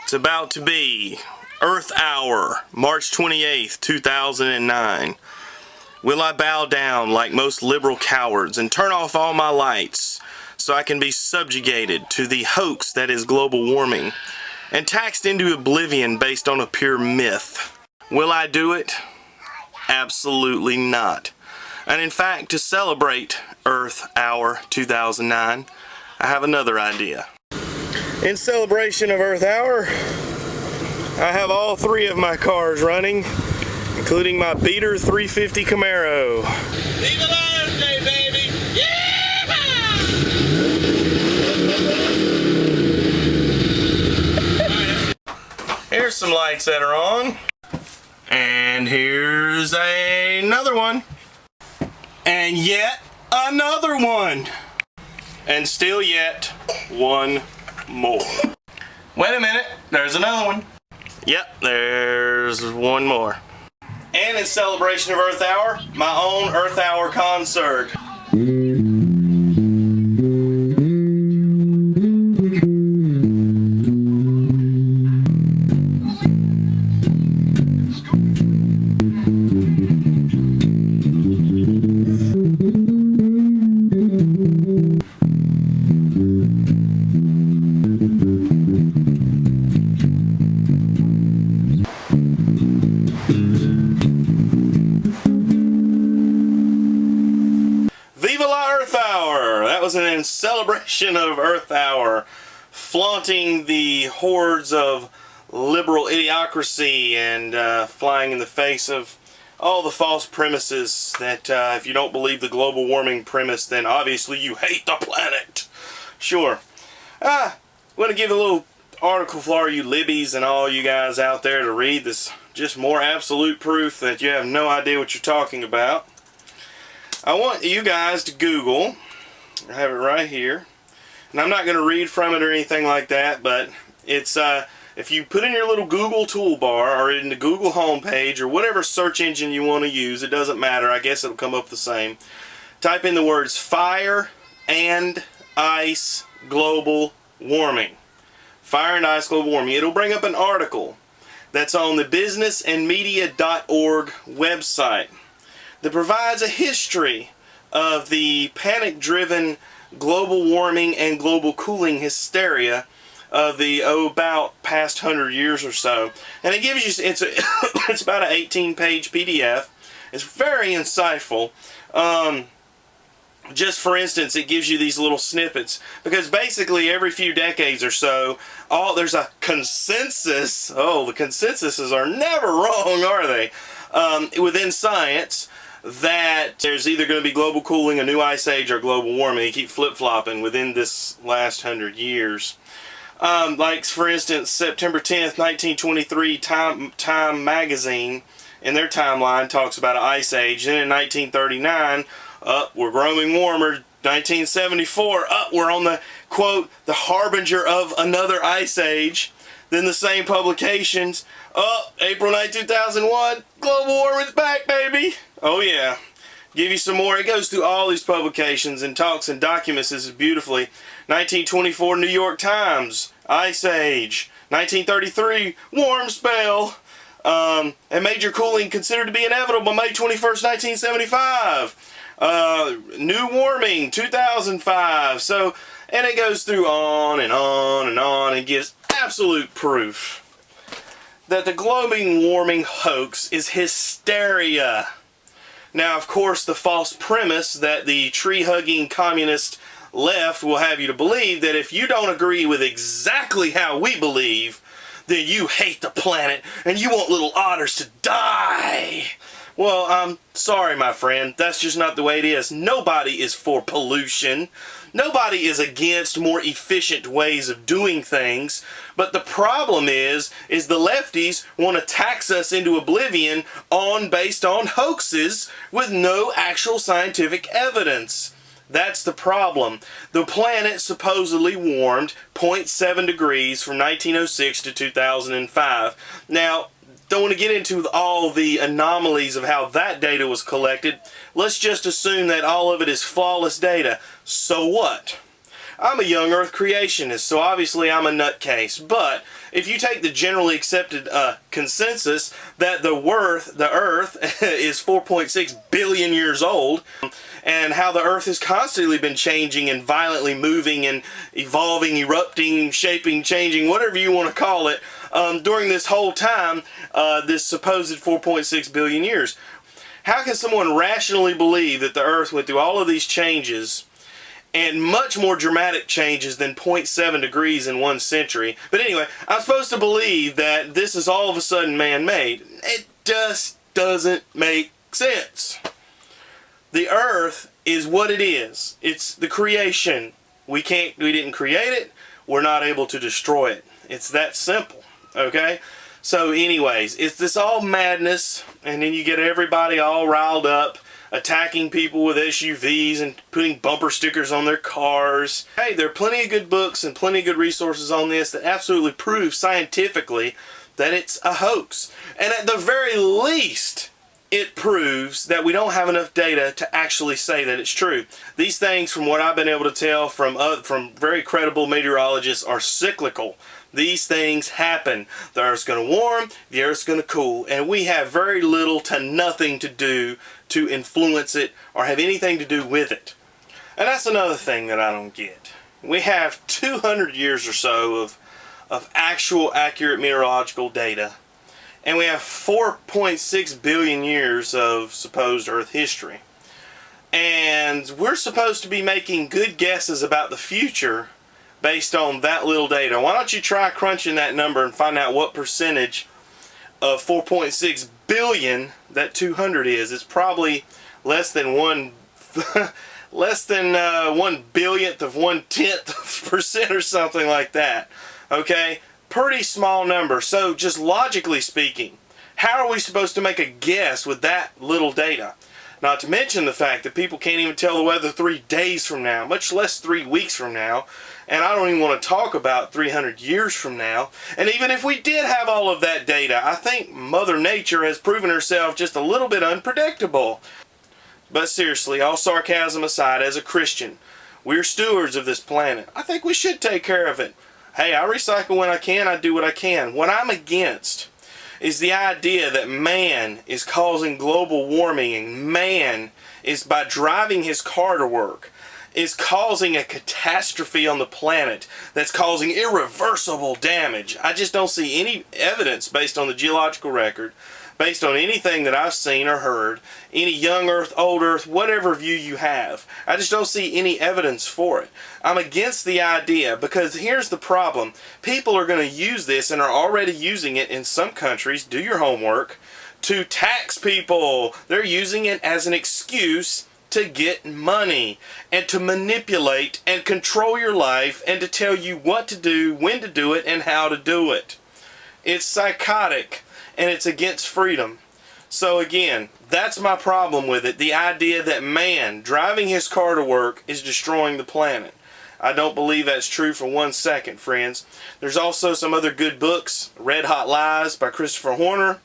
It's about to be Earth Hour, March 28th, 2009. Will I bow down like most liberal cowards and turn off all my lights so I can be subjugated to the hoax that is global warming and taxed into oblivion based on a pure myth? Will I do it? Absolutely not. And in fact, to celebrate Earth Hour 2009, I have another idea. In celebration of Earth Hour, I have all three of my cars running, including my beater 350 Camaro. Viva Earth Day, baby! Yeah! Here's some lights that are on. And here's another one. And yet another one. And still yet one more. Wait a minute, there's another one. Yep, there's one more. And in celebration of Earth Hour, my own Earth Hour concert. Viva la Earth Hour! That was in celebration of Earth Hour, flaunting the hordes of liberal idiocracy and flying in the face of all the false premises that if you don't believe the global warming premise, then obviously you hate the planet. Sure. I'm going to give a little article for all you libbies and all you guys out there to read. This just more absolute proof that you have no idea what you're talking about. I want you guys to Google, I have it right here, and I'm not going to read from it or anything like that, but it's, if you put in your little Google toolbar or in the Google homepage or whatever search engine you want to use, it doesn't matter, I guess it'll come up the same, type in the words fire and ice global warming. Fire and ice global warming. It'll bring up an article that's on the businessandmedia.org website that provides a history of the panic-driven global warming and global cooling hysteria of the about past 100 years or so. And it gives you, it's about an 18-page PDF. It's very insightful. Just for instance, it gives you these little snippets because basically every few decades or so, there's a consensus. Oh, the consensuses are never wrong, are they? Within science, that there's either going to be global cooling, a new ice age, or global warming. They keep flip-flopping within this last 100 years. Like, for instance, September 10th, 1923, Time magazine, in their timeline, talks about an ice age. Then in 1939, we're growing warmer. 1974, we're on the, quote, the harbinger of another ice age. Then the same publications, April 9, 2001, global warming's back, baby. Oh yeah. Give you some more. It goes through all these publications and talks and documents this beautifully. 1924 New York Times, Ice Age. 1933, warm spell. And major cooling considered to be inevitable May 21st, 1975. New warming, 2005. So, and it goes through on and on and on and gives absolute proof that the global warming hoax is hysteria. Now, of course, the false premise that the tree-hugging communist left will have you to believe that if you don't agree with exactly how we believe, then you hate the planet and you want little otters to die. Well, I'm sorry, my friend. That's just not the way it is. Nobody is for pollution. Nobody is against more efficient ways of doing things. But the problem is the lefties want to tax us into oblivion based on hoaxes with no actual scientific evidence. That's the problem. The planet supposedly warmed 0.7 degrees from 1906 to 2005. Now, don't want to get into all the anomalies of how that data was collected. Let's just assume that all of it is flawless data. So what? I'm a young Earth creationist, so obviously I'm a nutcase. But if you take the generally accepted consensus that the Earth is 4.6 billion years old, and how the Earth has constantly been changing and violently moving and evolving, erupting, shaping, changing, whatever you want to call it, during this whole time, this supposed 4.6 billion years. How can someone rationally believe that the Earth went through all of these changes, and much more dramatic changes than 0.7 degrees in 1 century? But anyway, I'm supposed to believe that this is all of a sudden man-made. It just doesn't make sense. The Earth is what it is. It's the creation. We didn't create it. We're not able to destroy it. It's that simple. Okay? So anyways, it's this all madness, and then you get everybody all riled up, attacking people with SUVs and putting bumper stickers on their cars. Hey, there are plenty of good books and plenty of good resources on this that absolutely prove scientifically that it's a hoax. And at the very least, it proves that we don't have enough data to actually say that it's true. These things, from what I've been able to tell from very credible meteorologists, are cyclical. These things happen. The Earth's going to warm, the Earth's going to cool, and we have very little to nothing to do to influence it or have anything to do with it. And that's another thing that I don't get. We have 200 years or so of actual accurate meteorological data, and we have 4.6 billion years of supposed Earth history. And we're supposed to be making good guesses about the future based on that little data. Why don't you try crunching that number and find out what percentage of 4.6 billion that 200 is. It's probably less than 1 billionth of 1/10% or something like that. Okay? Pretty small number. So just logically speaking, how are we supposed to make a guess with that little data? Not to mention the fact that people can't even tell the weather 3 days from now, much less 3 weeks from now. And I don't even want to talk about 300 years from now. And even if we did have all of that data, I think Mother Nature has proven herself just a little bit unpredictable. But seriously, all sarcasm aside, as a Christian, we're stewards of this planet. I think we should take care of it. Hey, I recycle when I can, I do what I can. What I'm against is the idea that man is causing global warming, and man is, by driving his car to work, is causing a catastrophe on the planet that's causing irreversible damage. I just don't see any evidence based on the geological record, based on anything that I've seen or heard, any young Earth, old Earth, whatever view you have. I just don't see any evidence for it. I'm against the idea because here's the problem. People are going to use this and are already using it in some countries, do your homework, to tax people. They're using it as an excuse to get money and to manipulate and control your life and to tell you what to do, when to do it, and how to do it. It's psychotic and it's against freedom. So again, that's my problem with it. The idea that man driving his car to work is destroying the planet. I don't believe that's true for 1 second, friends. There's also some other good books. Red Hot Lies by Christopher Horner.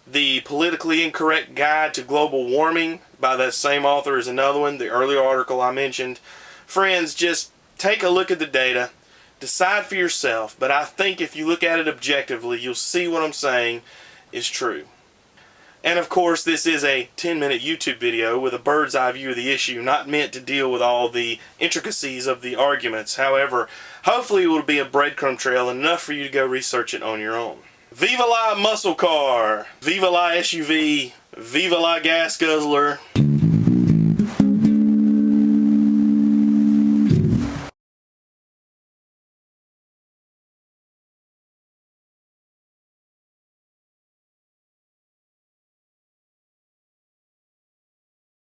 The Politically Incorrect Guide to Global Warming by that same author is another one. The earlier article I mentioned. Friends, just take a look at the data. Decide for yourself. But I think if you look at it objectively, you'll see what I'm saying is true. And of course, this is a 10-minute YouTube video with a bird's eye view of the issue, not meant to deal with all the intricacies of the arguments. However, hopefully it will be a breadcrumb trail and enough for you to go research it on your own. Viva la muscle car! Viva la SUV! Viva la gas guzzler!